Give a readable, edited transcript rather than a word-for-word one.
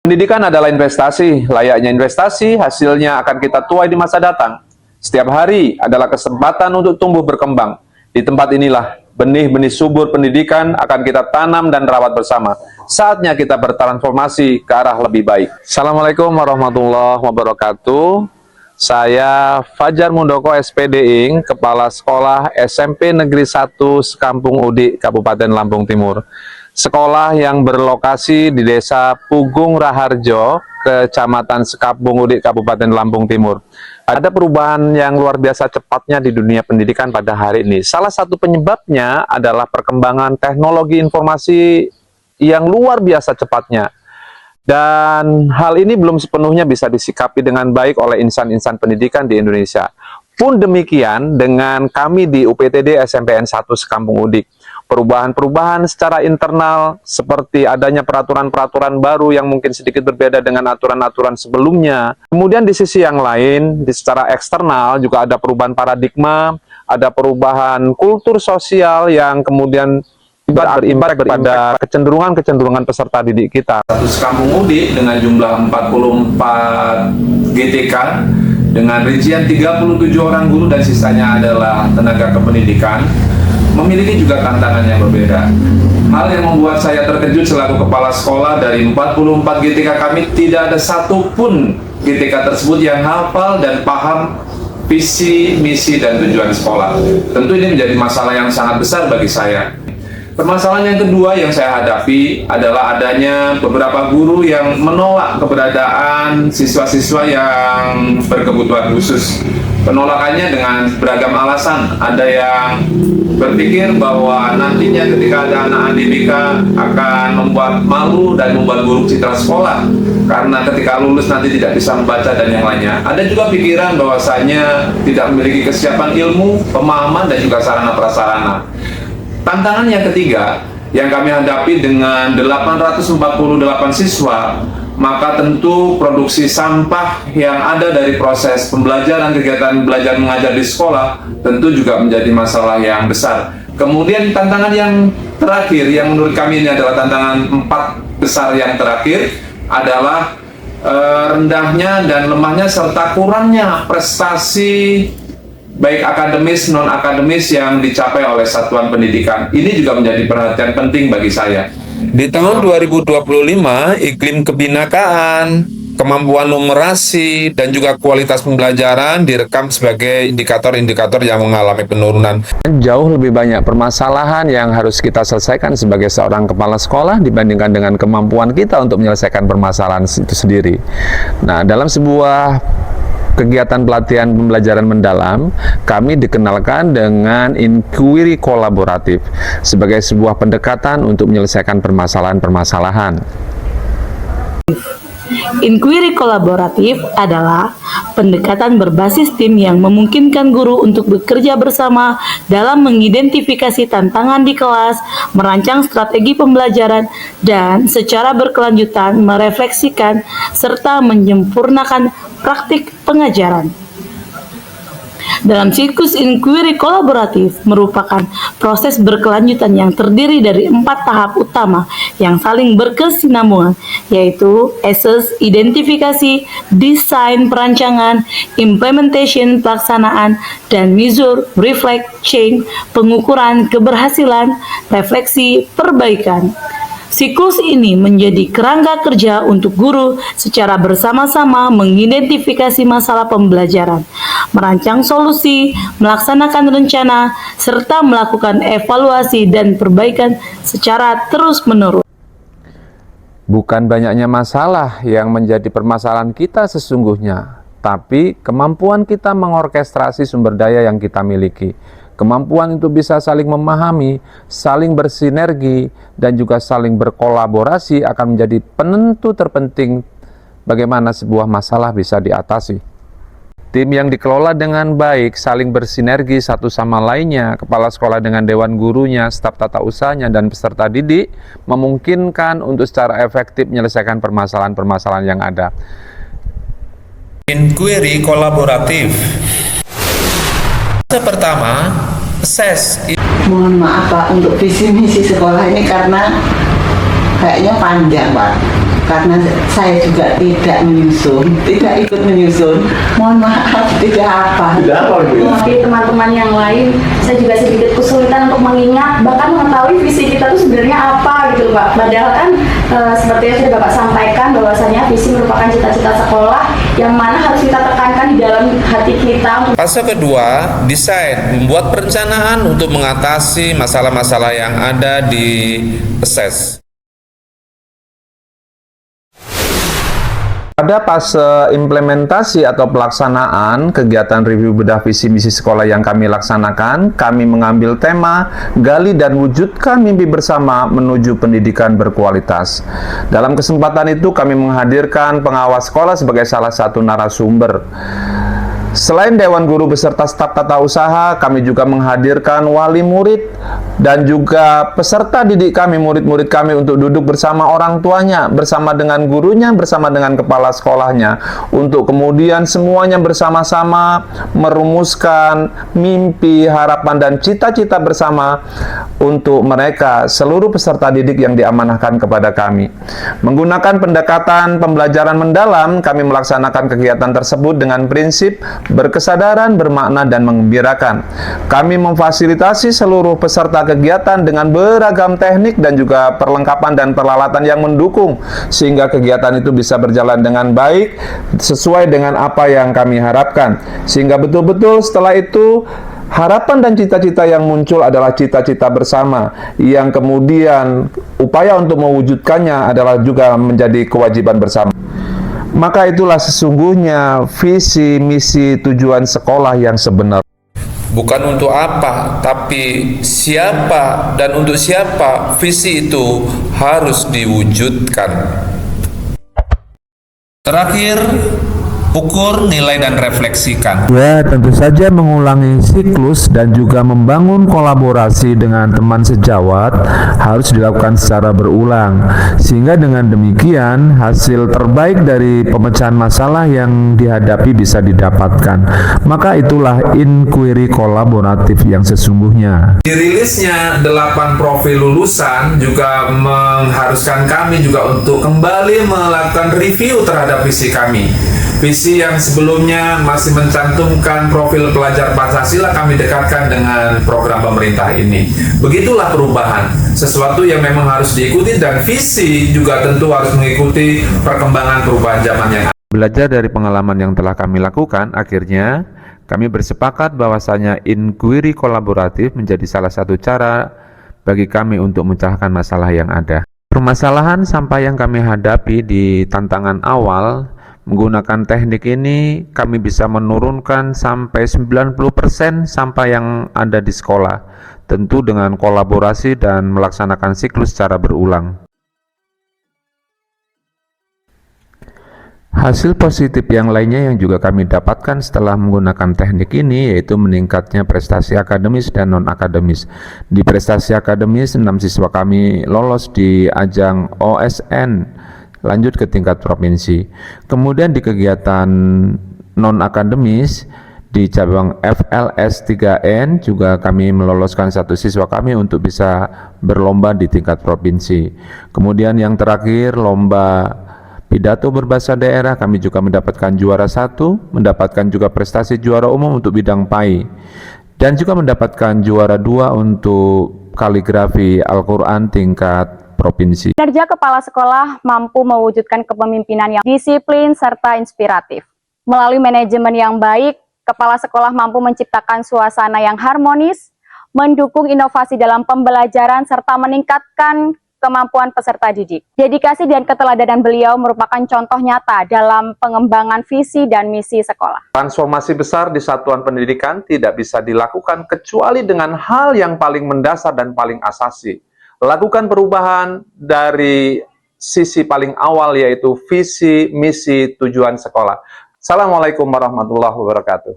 Pendidikan adalah investasi, layaknya investasi, hasilnya akan kita tuai di masa datang. Setiap hari adalah kesempatan untuk tumbuh berkembang. Di tempat inilah, benih-benih subur pendidikan akan kita tanam dan rawat bersama. Saatnya kita bertransformasi ke arah lebih baik. Assalamualaikum warahmatullahi wabarakatuh. Saya Fajar Mundoko SPD Ing, Kepala Sekolah SMP Negeri 1 Sekampung Udik, Kabupaten Lampung Timur. Sekolah yang berlokasi di Desa Pugung Raharjo, Kecamatan Sekampung Udik, Kabupaten Lampung Timur. Ada perubahan yang luar biasa cepatnya di dunia pendidikan pada hari ini. Salah satu penyebabnya adalah perkembangan teknologi informasi yang luar biasa cepatnya. Dan hal ini belum sepenuhnya bisa disikapi dengan baik oleh insan-insan pendidikan di Indonesia. Pun demikian dengan kami di UPTD SMPN 1 Sekampung Udik. Perubahan-perubahan secara internal seperti adanya peraturan-peraturan baru yang mungkin sedikit berbeda dengan aturan-aturan sebelumnya. Kemudian di sisi yang lain, secara eksternal juga ada perubahan paradigma, ada perubahan kultur sosial yang kemudian berimpact pada kecenderungan peserta didik kita. Satu Sekampung Udik dengan jumlah 44 GTK dengan rincian 37 orang guru dan sisanya adalah tenaga kependidikan, memiliki juga tantangan yang berbeda. Hal yang membuat saya terkejut selaku kepala sekolah, dari 44 GTK kami tidak ada satupun GTK tersebut yang hafal dan paham visi, misi, dan tujuan sekolah. Tentu ini menjadi masalah yang sangat besar bagi saya. Permasalahan yang kedua yang saya hadapi adalah adanya beberapa guru yang menolak keberadaan siswa-siswa yang berkebutuhan khusus. Penolakannya dengan beragam alasan. Ada yang berpikir bahwa nantinya ketika ada anak ADBK akan membuat malu dan membuat buruk citra sekolah karena ketika lulus nanti tidak bisa membaca dan yang lainnya. Ada juga pikiran bahwasanya tidak memiliki kesiapan ilmu, pemahaman, dan juga sarana prasarana. Tantangan yang ketiga yang kami hadapi dengan 848 siswa, maka tentu produksi sampah yang ada dari proses pembelajaran, kegiatan belajar mengajar di sekolah tentu juga menjadi masalah yang besar. Kemudian tantangan yang terakhir yang menurut kami ini adalah tantangan 4 besar yang terakhir adalah rendahnya dan lemahnya serta kurangnya prestasi baik akademis, non-akademis yang dicapai oleh satuan pendidikan. Ini juga menjadi perhatian penting bagi saya. Di tahun 2025, iklim kebinakaan, kemampuan numerasi, dan juga kualitas pembelajaran direkam sebagai indikator-indikator yang mengalami penurunan. Jauh lebih banyak permasalahan yang harus kita selesaikan sebagai seorang kepala sekolah dibandingkan dengan kemampuan kita untuk menyelesaikan permasalahan itu sendiri. Nah, dalam sebuah kegiatan pelatihan pembelajaran mendalam, kami dikenalkan dengan inquiry kolaboratif sebagai sebuah pendekatan untuk menyelesaikan permasalahan-permasalahan. Inquiry kolaboratif adalah pendekatan berbasis tim yang memungkinkan guru untuk bekerja bersama dalam mengidentifikasi tantangan di kelas, merancang strategi pembelajaran, dan secara berkelanjutan merefleksikan serta menyempurnakan praktik pengajaran. Dalam siklus inquiry kolaboratif merupakan proses berkelanjutan yang terdiri dari 4 tahap utama yang saling berkesinambungan, yaitu assess, identifikasi, desain, perancangan, implementation, pelaksanaan, dan measure, reflect, change, pengukuran, keberhasilan, refleksi, perbaikan. Siklus ini menjadi kerangka kerja untuk guru secara bersama-sama mengidentifikasi masalah pembelajaran, merancang solusi, melaksanakan rencana, serta melakukan evaluasi dan perbaikan secara terus-menerus. Bukan banyaknya masalah yang menjadi permasalahan kita sesungguhnya, tapi kemampuan kita mengorkestrasi sumber daya yang kita miliki. Kemampuan untuk bisa saling memahami, saling bersinergi, dan juga saling berkolaborasi akan menjadi penentu terpenting bagaimana sebuah masalah bisa diatasi. Tim yang dikelola dengan baik, saling bersinergi satu sama lainnya, kepala sekolah dengan dewan gurunya, staf tata usahanya, dan peserta didik, memungkinkan untuk secara efektif menyelesaikan permasalahan-permasalahan yang ada. Inquiry kolaboratif. Pertama, assess. Mohon maaf Pak, untuk visi misi sekolah ini karena kayaknya panjang Pak. karena saya juga tidak ikut menyusun. Mohon maaf, tidak apa. Mewakili teman-teman yang lain, saya juga sedikit kesulitan untuk mengingat, bahkan mengetahui visi kita itu sebenarnya apa gitu Pak. Padahal kan seperti yang sudah Bapak sampaikan, bahwasanya visi merupakan cita-cita sekolah yang mana harus kita tekankan di dalam hati kita. Fase kedua, desain, membuat perencanaan untuk mengatasi masalah-masalah yang ada di assess. Pada fase implementasi atau pelaksanaan kegiatan review bedah visi misi sekolah yang kami laksanakan, kami mengambil tema gali dan wujudkan mimpi bersama menuju pendidikan berkualitas. Dalam kesempatan itu kami menghadirkan pengawas sekolah sebagai salah satu narasumber. Selain Dewan Guru beserta staf tata usaha, kami juga menghadirkan wali murid dan juga peserta didik kami, murid-murid kami untuk duduk bersama orang tuanya, bersama dengan gurunya, bersama dengan kepala sekolahnya, untuk kemudian semuanya bersama-sama merumuskan mimpi, harapan, dan cita-cita bersama untuk mereka, seluruh peserta didik yang diamanahkan kepada kami. Menggunakan pendekatan pembelajaran mendalam, kami melaksanakan kegiatan tersebut dengan prinsip berkesadaran, bermakna, dan mengembirakan. Kami memfasilitasi seluruh peserta kegiatan dengan beragam teknik dan juga perlengkapan dan peralatan yang mendukung, sehingga kegiatan itu bisa berjalan dengan baik, sesuai dengan apa yang kami harapkan. Sehingga betul-betul setelah itu, harapan dan cita-cita yang muncul adalah cita-cita bersama, yang kemudian upaya untuk mewujudkannya adalah juga menjadi kewajiban bersama. Maka itulah sesungguhnya visi, misi, tujuan sekolah yang sebenarnya. Bukan untuk apa, tapi siapa dan untuk siapa visi itu harus diwujudkan. Terakhir, ukur, nilai, dan refleksikan. Ya, tentu saja mengulangi siklus dan juga membangun kolaborasi dengan teman sejawat harus dilakukan secara berulang, sehingga dengan demikian hasil terbaik dari pemecahan masalah yang dihadapi bisa didapatkan. Maka itulah inquiry kolaboratif yang sesungguhnya. Dirilisnya 8 profil lulusan juga mengharuskan kami juga untuk kembali melakukan review terhadap visi kami. Visi yang sebelumnya masih mencantumkan profil pelajar Pancasila, kami dekatkan dengan program pemerintah ini. Begitulah perubahan, sesuatu yang memang harus diikuti, dan visi juga tentu harus mengikuti perkembangan perubahan zaman yang ada. Belajar dari pengalaman yang telah kami lakukan, akhirnya kami bersepakat bahwasanya inquiry kolaboratif menjadi salah satu cara bagi kami untuk memecahkan masalah yang ada. Permasalahan sampah yang kami hadapi di tantangan awal, menggunakan teknik ini kami bisa menurunkan sampai 90% sampah yang ada di sekolah, tentu dengan kolaborasi dan melaksanakan siklus secara berulang. Hasil positif yang lainnya yang juga kami dapatkan setelah menggunakan teknik ini yaitu meningkatnya prestasi akademis dan non-akademis. Di prestasi akademis, 6 siswa kami lolos di ajang OSN lanjut ke tingkat provinsi. Kemudian di kegiatan non-akademis di cabang FLS 3N juga kami meloloskan 1 siswa kami untuk bisa berlomba di tingkat provinsi. Kemudian yang terakhir, lomba pidato berbahasa daerah, kami juga mendapatkan juara 1, mendapatkan juga prestasi juara umum untuk bidang PAI, dan juga mendapatkan juara 2 untuk kaligrafi Al-Quran tingkat provinsi. Kinerja kepala sekolah mampu mewujudkan kepemimpinan yang disiplin serta inspiratif. Melalui manajemen yang baik, kepala sekolah mampu menciptakan suasana yang harmonis, mendukung inovasi dalam pembelajaran, serta meningkatkan kemampuan peserta didik. Dedikasi dan keteladanan beliau merupakan contoh nyata dalam pengembangan visi dan misi sekolah. Transformasi besar di satuan pendidikan tidak bisa dilakukan kecuali dengan hal yang paling mendasar dan paling asasi. Lakukan perubahan dari sisi paling awal, yaitu visi, misi, tujuan sekolah. Assalamualaikum warahmatullahi wabarakatuh.